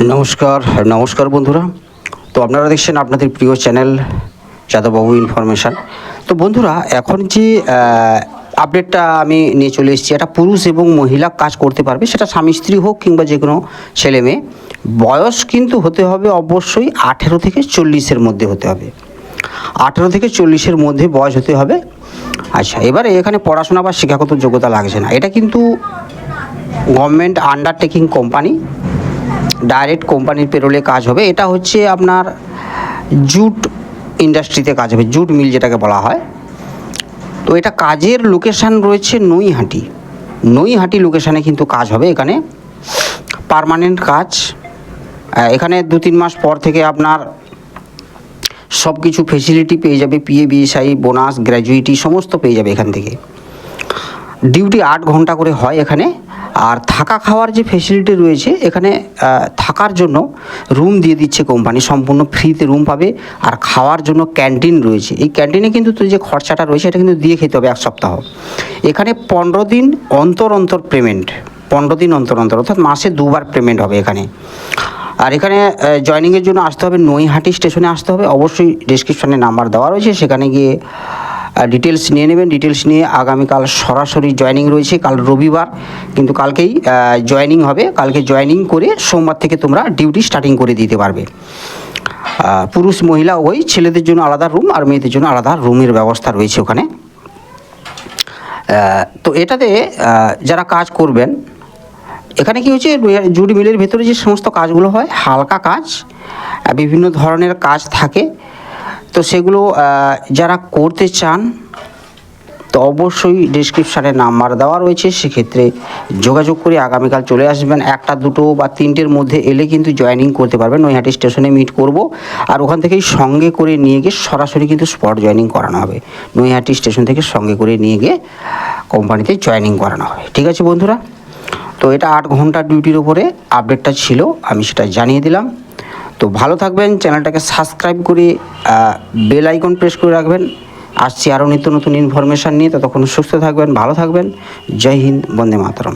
নমস্কার নমস্কার বন্ধুরা। তো আপনারা দেখছেন আপনাদের প্রিয় চ্যানেল যাদববাবু ইনফরমেশান। তো বন্ধুরা, এখন যে আপডেটটা আমি নিয়ে চলে এসেছি, এটা পুরুষ এবং মহিলা কাজ করতে পারবে, সেটা স্বামী স্ত্রী হোক কিংবা যে কোনো ছেলে মেয়ে। বয়স কিন্তু হতে হবে অবশ্যই 18 থেকে 40-এর মধ্যে হতে হবে। 18 থেকে 40-এর মধ্যে বয়স হতে হবে। আচ্ছা, এবারে এখানে পড়াশোনা বা শিক্ষাগত যোগ্যতা লাগছে না। এটা কিন্তু গভর্নমেন্ট আন্ডারটেকিং কোম্পানি, ডাইরেক্ট কোম্পানির পেরোলে কাজ হবে। এটা হচ্ছে আপনার জুট ইন্ডাস্ট্রিতে কাজ হবে, জুট মিল যেটাকে বলা হয়। তো এটা কাজের লোকেশান রয়েছে নৈহাটি লোকেশানে কিন্তু কাজ হবে। এখানে পার্মানেন্ট কাজ। এখানে 2-3 মাস পর থেকে আপনার সব কিছু ফেসিলিটি পেয়ে যাবে, পিএ বিএসআই বোনাস গ্র্যাজুইটি সমস্ত পেয়ে যাবে এখান থেকে। ডিউটি 8 ঘন্টা করে হয় এখানে। আর থাকা খাওয়ার যে ফেসিলিটি রয়েছে এখানে, থাকার জন্য রুম দিয়ে দিচ্ছে কোম্পানি, সম্পূর্ণ ফ্রিতে রুম পাবে। আর খাওয়ার জন্য ক্যান্টিন রয়েছে। এই ক্যান্টিনে কিন্তু যে খরচাটা রয়েছে এটা কিন্তু দিয়ে খেতে হবে 1 সপ্তাহ। এখানে 15 দিন অন্তর পেমেন্ট, 15 দিন অন্তর অর্থাৎ মাসে 2 বার পেমেন্ট হবে এখানে। আর এখানে জয়েনিংয়ের জন্য আসতে হবে, নৈহাটি স্টেশনে আসতে হবে। অবশ্যই ডেসক্রিপশানে নাম্বার দেওয়া রয়েছে, সেখানে গিয়ে ডিটেলস নিয়ে নেবেন। ডিটেলস নিয়ে আগামীকাল সরাসরি জয়েনিং রয়েছে, কাল রবিবার, কিন্তু কালকেই জয়েনিং হবে। কালকে জয়েনিং করে সোমবার থেকে তোমরা ডিউটি স্টার্টিং করে দিতে পারবে। পুরুষ মহিলা ওই, ছেলেদের জন্য আলাদা রুম আর মেয়েদের জন্য আলাদা রুমের ব্যবস্থা রয়েছে ওখানে। তো এটাতে যারা কাজ করবেন, এখানে কী হচ্ছে, জুট মিলের ভেতরে যে সমস্ত কাজগুলো হয় হালকা কাজ, বিভিন্ন ধরনের কাজ থাকে। তো সেগুলো যারা করতে চান তো অবশ্যই ডেসক্রিপশানে নাম্বার দেওয়া রয়েছে, সেক্ষেত্রে যোগাযোগ করে আগামীকাল চলে আসবেন। 1টা 2টো বা 3টের মধ্যে এলে কিন্তু জয়েনিং করতে পারবেন। নৈহাটি স্টেশনে মিট করব, আর ওখান থেকেই সঙ্গে করে নিয়ে গিয়ে সরাসরি কিন্তু স্পট জয়েনিং করানো হবে। নৈহাটি স্টেশন থেকে সঙ্গে করে নিয়ে গিয়ে কোম্পানিতে জয়েনিং করানো হবে। ঠিক আছে বন্ধুরা, তো এটা 8 ঘন্টা ডিউটির ওপরে আপডেটটা ছিল, আমি সেটা জানিয়ে দিলাম। তো ভালো থাকবেন, চ্যানেলটাকে সাবস্ক্রাইব করে বেল আইকন প্রেস করে রাখবেন। আসছি আরও নিত্য নতুন ইনফরমেশান নিয়ে। ততক্ষণ সুস্থ থাকবেন, ভালো থাকবেন। জয় হিন্দ, বন্দে মাতরম।